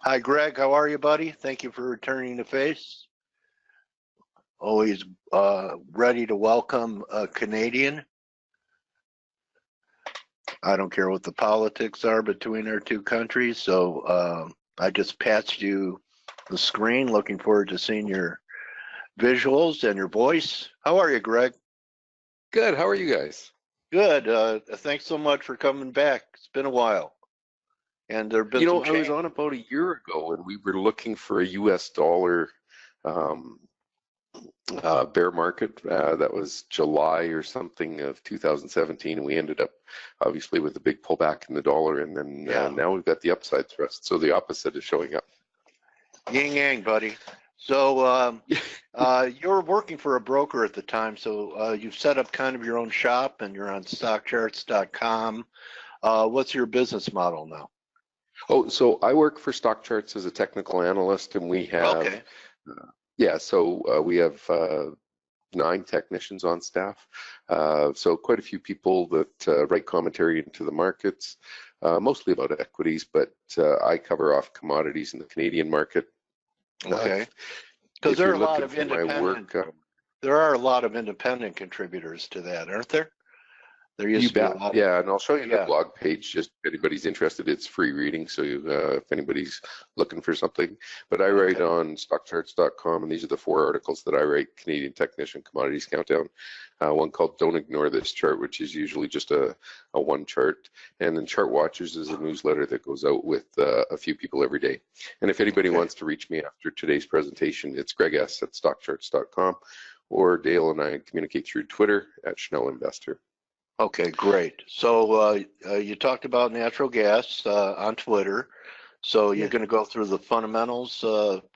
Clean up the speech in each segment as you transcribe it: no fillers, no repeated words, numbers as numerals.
Hi, Greg. How are you, buddy? Thank you for returning to F.A.C.E. Always ready to welcome a Canadian. I don't care what the politics are between our two countries, so I just passed you the screen. Looking forward to seeing your visuals and your voice. How are you, Greg? Good. How are you guys? Good. Thanks so much for coming back. It's been a while. And there have been some I was on about a year ago, and we were looking for a U.S. dollar bear market. That was July or something of 2017, and we ended up obviously with a big pullback in the dollar, and then now we've got the upside thrust. So the opposite is showing up. Yin yang, buddy. So you were working for a broker at the time, so you've set up kind of your own shop, and you're on stockcharts.com. What's your business model now? Oh, so I work for Stock Charts as a technical analyst, and we have, we have 9 technicians on staff. So quite a few people that write commentary into the markets, mostly about equities, but I cover off commodities in the Canadian market. Okay, because there are a lot of independent. There are a lot of independent contributors to that, aren't there? There used to be a lot. Yeah, and I'll show you the blog page. Just if anybody's interested, it's free reading. So if anybody's looking for something, but I write on stockcharts.com, and these are the 4 articles that I write: Canadian Technician, Commodities Countdown, one called "Don't Ignore This Chart," which is usually just a one chart, and then Chart Watchers is a newsletter that goes out with a few people every day. And if anybody wants to reach me after today's presentation, it's greg.s@stockcharts.com, or Dale and I communicate through Twitter at Schnell Investor. Okay, great. So you talked about natural gas on Twitter. So you're going to go through the fundamentals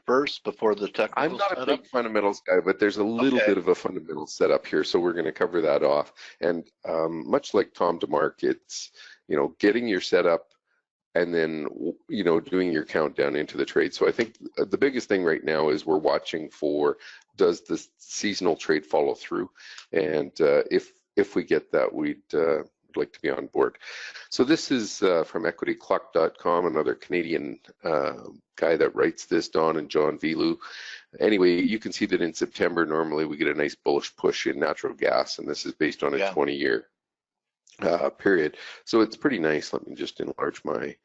first before the technical I'm not setup? a big fundamentals guy, but there's a little bit of a fundamental setup here, so we're going to cover that off. And much like Tom DeMark, it's getting your setup and then doing your countdown into the trade. So I think the biggest thing right now is we're watching for, does the seasonal trade follow through, and if we get that, we'd like to be on board. So this is from equityclock.com, another Canadian guy that writes this, Don and John Vilu. Anyway, you can see that in September, normally we get a nice bullish push in natural gas, and this is based on a 20-year period. So it's pretty nice. Let me just enlarge my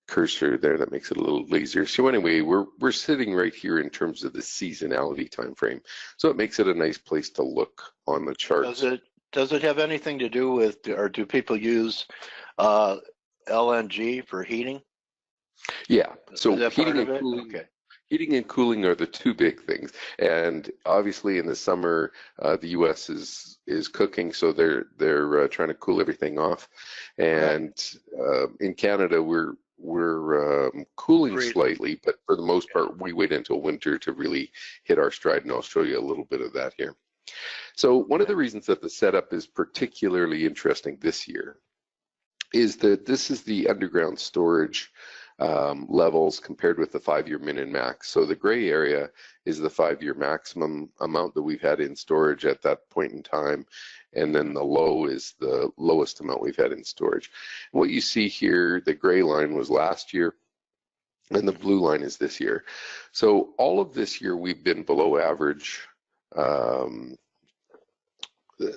cursor there. That makes it a little easier. So anyway, we're sitting right here in terms of the seasonality time frame. So it makes it a nice place to look on the charts. Does it have anything to do with, or do people use LNG for heating? Yeah, so heating and cooling. Okay. Heating and cooling are the 2 big things, and obviously in the summer, the U.S. is cooking, so they're trying to cool everything off, and in Canada we're cooling slightly, but for the most part we wait until winter to really hit our stride, and I'll show you a little bit of that here. So one of the reasons that the setup is particularly interesting this year is that this is the underground storage levels compared with the 5-year min and max. So the gray area is the 5-year maximum amount that we've had in storage at that point in time, and then the low is the lowest amount we've had in storage. What you see here, the gray line was last year, and the blue line is this year. So all of this year we've been below average.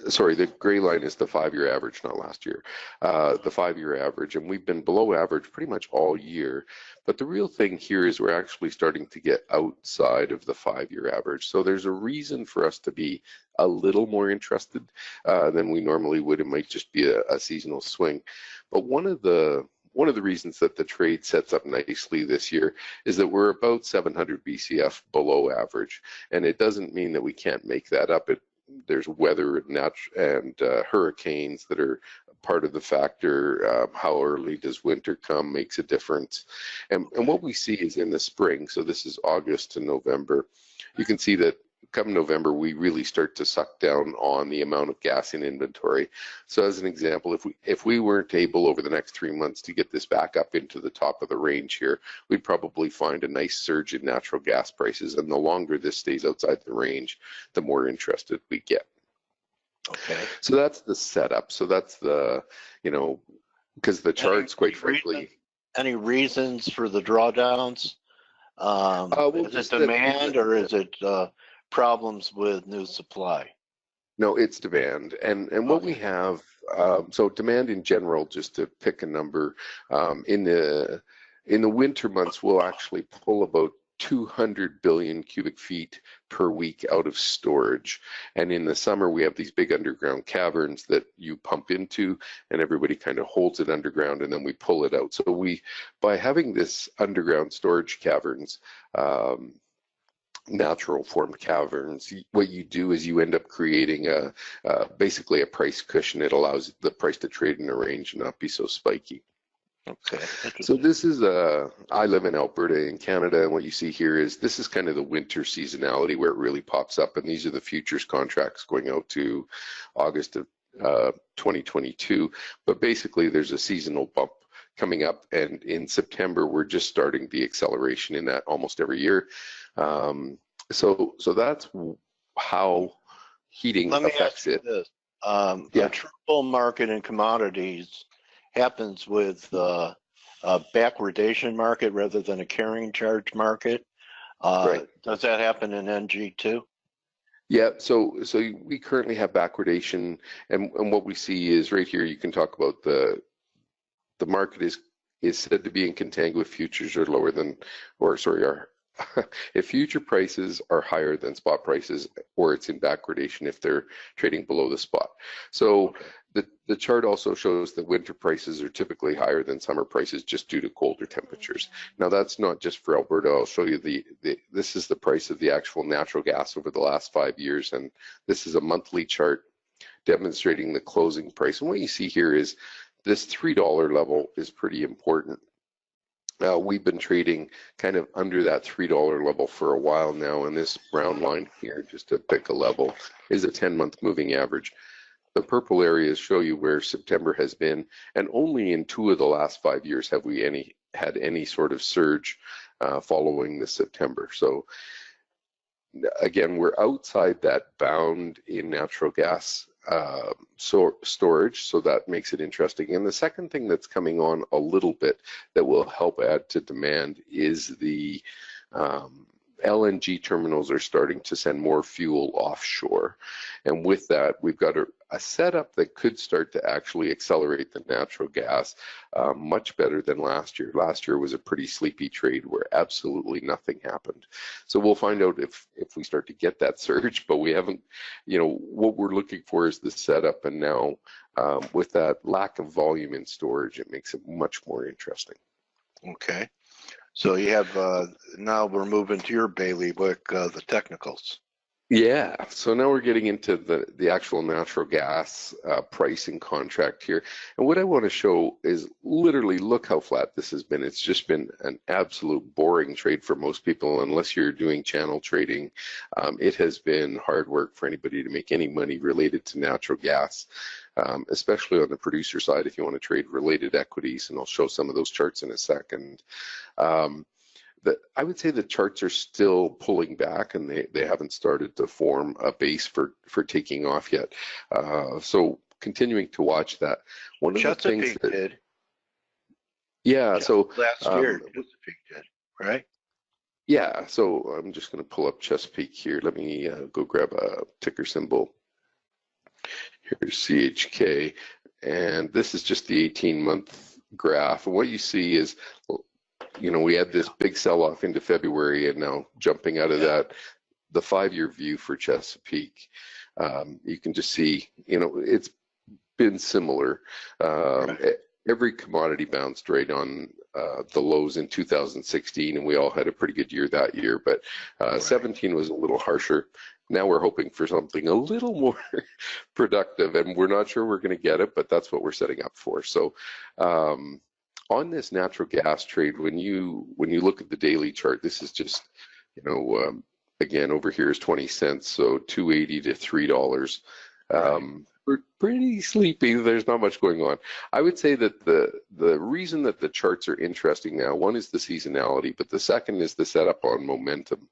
Sorry, the gray line is the 5-year average, not last year, the 5-year average, and we've been below average pretty much all year. But the real thing here is we're actually starting to get outside of the 5-year average. So there's a reason for us to be a little more interested than we normally would. It might just be a seasonal swing. But one of the reasons that the trade sets up nicely this year is that we're about 700 BCF below average, and it doesn't mean that we can't make that up. There's weather and hurricanes that are part of the factor. How early does winter come makes a difference. And what we see is in the spring, so this is August to November, you can see that come November, we really start to suck down on the amount of gas in inventory. So as an example, if we weren't able over the next 3 months to get this back up into the top of the range here, we'd probably find a nice surge in natural gas prices. And the longer this stays outside the range, the more interested we get. Okay. So that's the setup. So that's the, because the charts, quite frankly. Any reasons for the drawdowns? We'll Is it just demand or is it problems with new supply? No, it's demand, and what we Okay. have. So demand in general, just to pick a number, in the winter months, we'll actually pull about 200 billion cubic feet per week out of storage. And in the summer, we have these big underground caverns that you pump into, and everybody kind of holds it underground, and then we pull it out. So by having this underground storage caverns, natural formed caverns, what you do is you end up creating basically a price cushion. It allows the price to trade in a range and not be so spiky. Okay. So this is I live in Alberta in Canada, and what you see here is this is kind of the winter seasonality where it really pops up, and these are the futures contracts going out to August of 2022. But basically there's a seasonal bump coming up, and in September we're just starting the acceleration in that almost every year. So that's how heating Let me affects ask you it. this. Yeah. A true bull market in commodities happens with a backwardation market rather than a carrying charge market. Right. Does that happen in NG too? Yeah, so we currently have backwardation, and what we see is right here. You can talk about the market is said to be in contango if futures are lower than, or sorry, are if future prices are higher than spot prices, or it's in backwardation if they're trading below the spot. So Okay. the chart also shows that winter prices are typically higher than summer prices just due to colder temperatures. Now that's not just for Alberta. I'll show you this is the price of the actual natural gas over the last 5 years, and this is a monthly chart demonstrating the closing price. And what you see here is this $3 level is pretty important. We've been trading kind of under that $3 level for a while now, and this brown line here, just to pick a level, is a 10-month moving average. The purple areas show you where September has been, and only in 2 of the last 5 years have we had any sort of surge following the September. So again, we're outside that bound in natural gas storage, so that makes it interesting. And the second thing that's coming on a little bit that will help add to demand is the LNG terminals are starting to send more fuel offshore. And with that, we've got a setup that could start to actually accelerate the natural gas much better than last year. Last year was a pretty sleepy trade where absolutely nothing happened. So we'll find out if we start to get that surge, but we haven't, what we're looking for is the setup. And now with that lack of volume in storage, it makes it much more interesting. Okay. So you have, now we're moving to your bailiwick, the technicals. Yeah, so now we're getting into the actual natural gas pricing contract here. And what I want to show is literally look how flat this has been. It's just been an absolute boring trade for most people, unless you're doing channel trading. It has been hard work for anybody to make any money related to natural gas, especially on the producer side if you want to trade related equities, and I'll show some of those charts in a second. I would say the charts are still pulling back, and they haven't started to form a base for taking off yet. So continuing to watch that. One of the things that did. Yeah, so last year Chesapeake did, right? Yeah, so I'm just going to pull up Chesapeake here. Let me go grab a ticker symbol. Here's CHK, and this is just the 18-month graph. And what you see is, we had this big sell-off into February, and now jumping out of that, the 5-year view for Chesapeake, you can just see, it's been similar. Every commodity bounced right on the lows in 2016, and we all had a pretty good year that year, but 17 was a little harsher. Now we're hoping for something a little more productive, and we're not sure we're going to get it, but that's what we're setting up for. So on this natural gas trade, when you look at the daily chart, this is just, again, over here is 20 cents, so $2.80 to $3. We're pretty sleepy. There's not much going on. I would say that the reason that the charts are interesting now, one is the seasonality, but the second is the setup on momentum.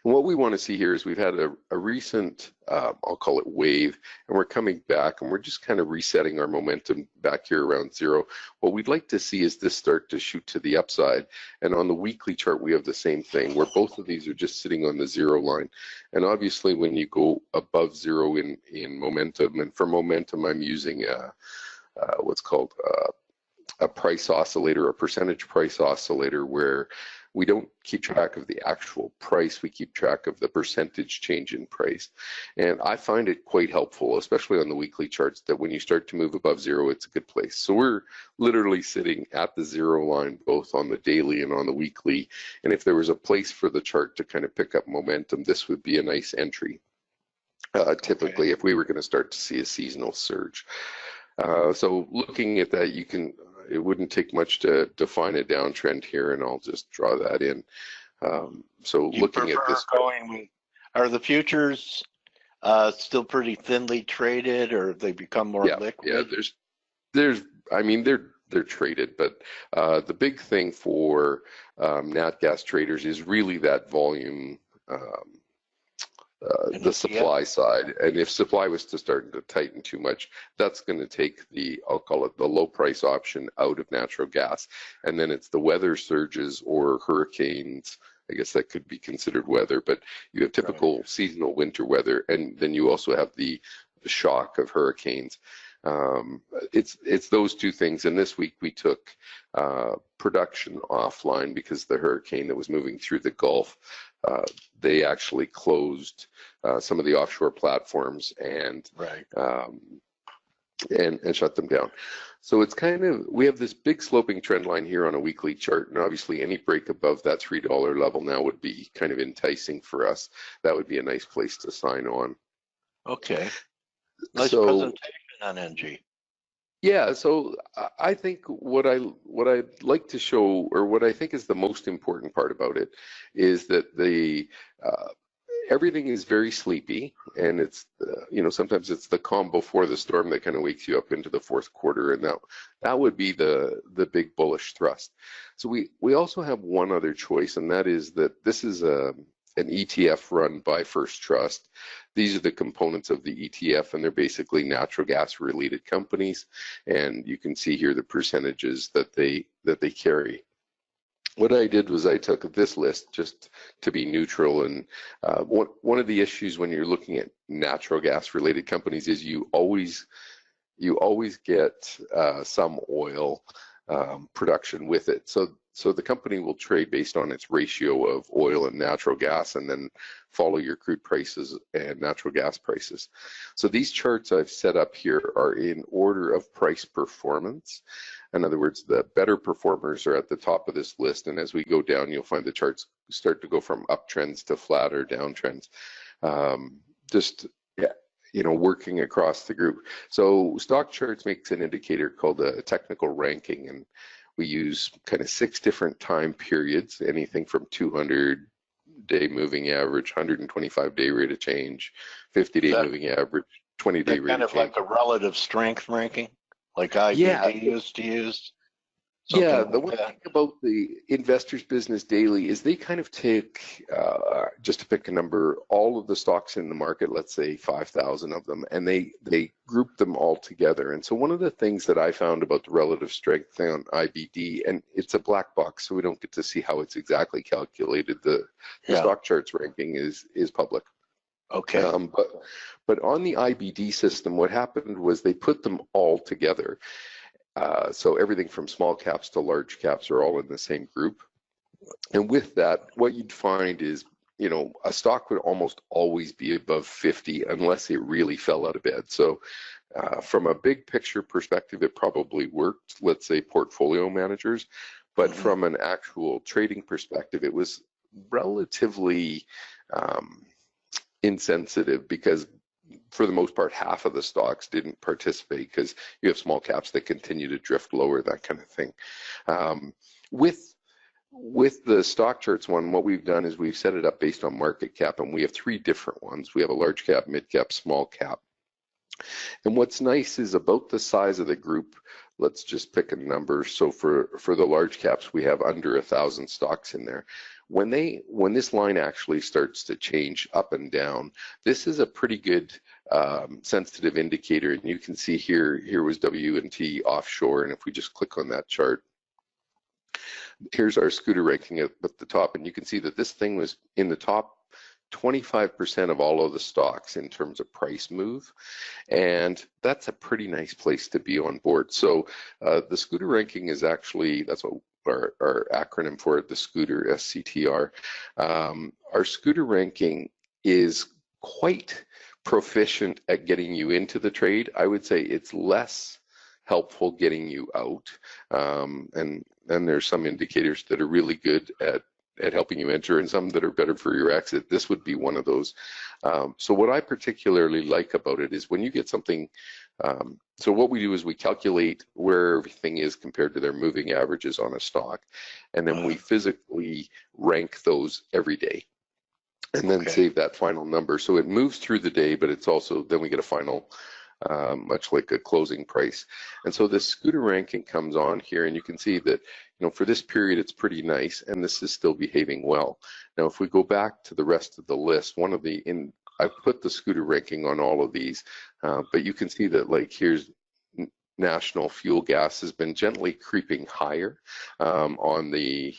And what we want to see here is we've had a recent, I'll call it wave, and we're coming back and we're just kind of resetting our momentum back here around zero. What we'd like to see is this start to shoot to the upside. And on the weekly chart, we have the same thing where both of these are just sitting on the zero line. And obviously when you go above zero in momentum, and for momentum, I'm using what's called a price oscillator, a percentage price oscillator, where we don't keep track of the actual price, we keep track of the percentage change in price. And I find it quite helpful, especially on the weekly charts, that when you start to move above zero, it's a good place. So we're literally sitting at the zero line, both on the daily and on the weekly. And if there was a place for the chart to kind of pick up momentum, this would be a nice entry, typically, if we were going to start to see a seasonal surge. So looking at that, it wouldn't take much to define a downtrend here, and I'll just draw that in. So looking at this, are the futures still pretty thinly traded, or have they become more liquid? Yeah, I mean, they're traded, but the big thing for nat gas traders is really that volume. The supply side, and if supply was to start to tighten too much, that's going to take I'll call it the low price option out of natural gas, and then it's the weather surges or hurricanes. I guess that could be considered weather, but you have typical seasonal winter weather, and then you also have the shock of hurricanes. It's those two things, and this week we took production offline because the hurricane that was moving through the Gulf, they actually closed some of the offshore platforms and shut them down. So it's kind of, we have this big sloping trend line here on a weekly chart, and obviously any break above that $3 level now would be kind of enticing for us. That would be a nice place to sign on. Okay. Nice presentation on NG. Yeah, so I think what I'd like to show, or what I think is the most important part about it, is that everything is very sleepy, and it's sometimes it's the calm before the storm that kind of wakes you up into the fourth quarter, and that would be the big bullish thrust. So we also have one other choice, and that is that this is an ETF run by First Trust. These are the components of the ETF, and they're basically natural gas related companies, and you can see here the percentages that they carry. What I did was I took this list just to be neutral, and one of the issues when you're looking at natural gas related companies is you always get some oil production with it. So the company will trade based on its ratio of oil and natural gas, and then follow your crude prices and natural gas prices. So these charts I've set up here are in order of price performance. In other words, the better performers are at the top of this list, and as we go down, you'll find the charts start to go from uptrends to flatter downtrends. Working across the group. So stock charts makes an indicator called a technical ranking, and we use kind of 6 different time periods, anything from 200-day moving average, 125-day rate of change, 50-day moving average, 20-day rate of change. Kind of like a relative strength ranking, like IBD used to use? Yeah, the one thing about the Investors Business Daily is they kind of take, just to pick a number, all of the stocks in the market, let's say 5,000 of them, and they group them all together. And so one of the things that I found about the relative strength thing on IBD, and it's a black box, so we don't get to see how it's exactly calculated. The stock charts ranking is public. Okay. But on the IBD system, what happened was they put them all together. So everything from small caps to large caps are all in the same group. And with that, what you'd find is, a stock would almost always be above 50 unless it really fell out of bed. So from a big picture perspective, it probably worked, let's say portfolio managers, but from an actual trading perspective, it was relatively insensitive, because for the most part, half of the stocks didn't participate because you have small caps that continue to drift lower, that kind of thing. With the stock charts one, what we've done is we've set it up based on market cap, and we have 3 different ones. We have a large cap, mid cap, small cap. And what's nice is about the size of the group, let's just pick a number. So for the large caps, we have under 1,000 stocks in there. when this line actually starts to change up and down, this is a pretty good sensitive indicator. And you can see here was W&T offshore, and if we just click on that chart, here's our scooter ranking at the top, and you can see that this thing was in the top 25% of all of the stocks in terms of price move, and that's a pretty nice place to be on board. So the scooter ranking is actually, that's what our acronym for it, the scooter, SCTR. Our scooter ranking is quite proficient at getting you into the trade. I would say it's less helpful getting you out, and there's some indicators that are really good at helping you enter and some that are better for your exit. This would be one of those. So what I particularly like about it is when you get something, so what we do is we calculate where everything is compared to their moving averages on a stock, and then we physically rank those every day and then save that final number. So it moves through the day, but it's also, then we get a final, much like a closing price. And so this scooter ranking comes on here, and you can see that, you know, for this period it's pretty nice, and this is still behaving well. Now if we go back to the rest of the list, I put the scooter ranking on all of these, but you can see that, like, here's National Fuel Gas has been gently creeping higher on the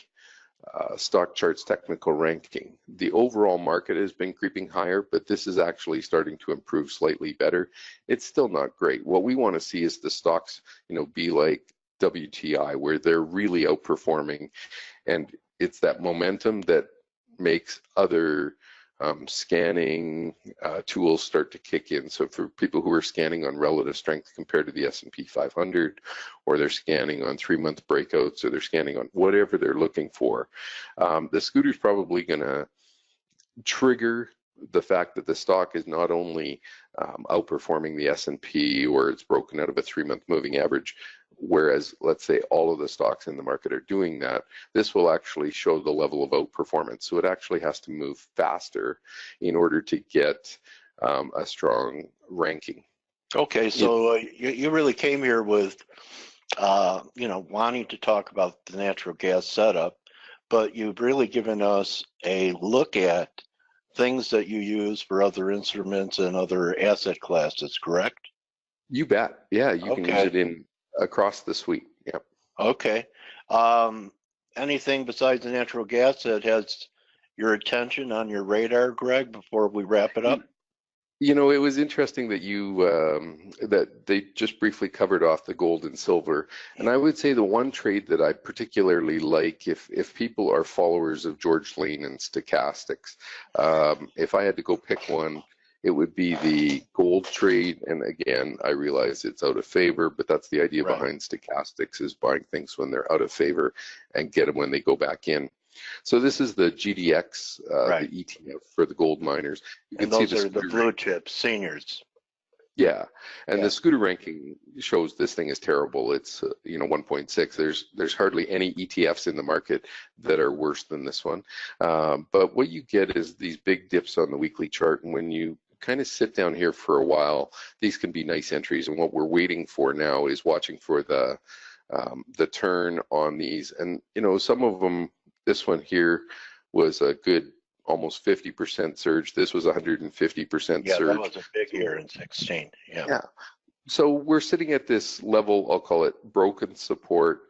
stock charts technical ranking. The overall market has been creeping higher, but this is actually starting to improve slightly better. It's still not great. What we want to see is the stocks, you know, be like WTI, where they're really outperforming, and it's that momentum that makes other scanning tools start to kick in. So for people who are scanning on relative strength compared to the S&P 500, or they're scanning on 3-month breakouts, or they're scanning on whatever they're looking for, the scooter's probably going to trigger the fact that the stock is not only outperforming the S&P, or it's broken out of a 3-month moving average, whereas let's say all of the stocks in the market are doing that, this will actually show the level of outperformance. So it actually has to move faster in order to get a strong ranking. Okay, so you really came here with, you know, wanting to talk about the natural gas setup, but you've really given us a look at things that you use for other instruments and other asset classes, correct? You bet. Yeah, you can use it across the suite. Yep. Okay. Anything besides the natural gas that has your attention on your radar, Greg, before we wrap it up? You know, it was interesting that that they just briefly covered off the gold and silver, and I would say the one trade that I particularly like, if people are followers of George Lane and stochastics, if I had to go pick one, it would be the gold trade. And again, I realize it's out of favor, but that's the idea behind stochastics, is buying things when they're out of favor and get them when they go back in. So this is the GDX, the ETF for the gold miners. You can see those are the blue chips, seniors. Yeah, and the scooter ranking shows this thing is terrible. It's you know, 1.6. There's hardly any ETFs in the market that are worse than this one. But what you get is these big dips on the weekly chart, and when you kind of sit down here for a while, these can be nice entries. And what we're waiting for now is watching for the turn on these. And you know, some of them, this one here was a good almost 50% surge. This was 150% surge. Yeah, that was a big year in 16. Yeah. So we're sitting at this level, I'll call it broken support,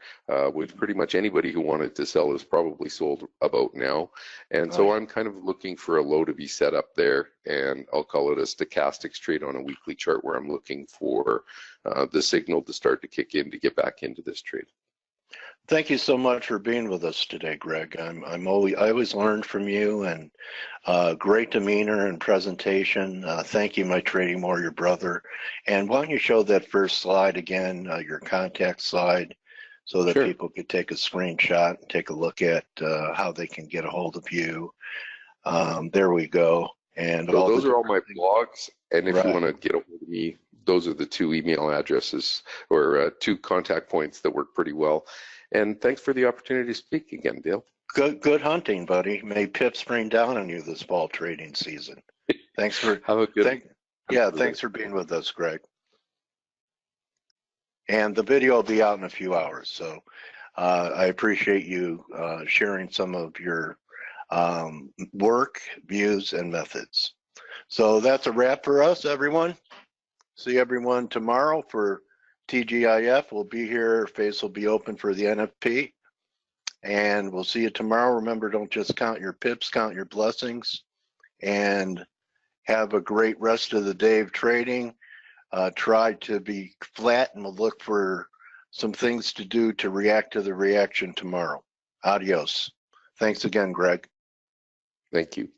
which pretty much anybody who wanted to sell is probably sold about now. And so I'm kind of looking for a low to be set up there, and I'll call it a stochastics trade on a weekly chart, where I'm looking for the signal to start to kick in to get back into this trade. Thank you so much for being with us today, Greg. I always learn from you, and great demeanor and presentation. Thank you, my trading warrior brother. And why don't you show that first slide again, your contact slide, so that people could take a screenshot and take a look at how they can get a hold of you. There we go. And so those are all my blogs, and if you want to get a hold of me, those are the 2 email addresses, or 2 contact points that work pretty well. And thanks for the opportunity to speak again, Dale. Good hunting, buddy. May pips rain down on you this fall trading season. Thanks for have a good. Thanks for being with us, Greg. And the video will be out in a few hours, so I appreciate you sharing some of your work, views, and methods. So that's a wrap for us, everyone. See everyone tomorrow for TGIF. We'll be here. F.A.C.E will be open for the NFP. And we'll see you tomorrow. Remember, don't just count your pips, count your blessings. And have a great rest of the day of trading. Try to be flat, and we'll look for some things to do to react to the reaction tomorrow. Adios. Thanks again, Greg. Thank you.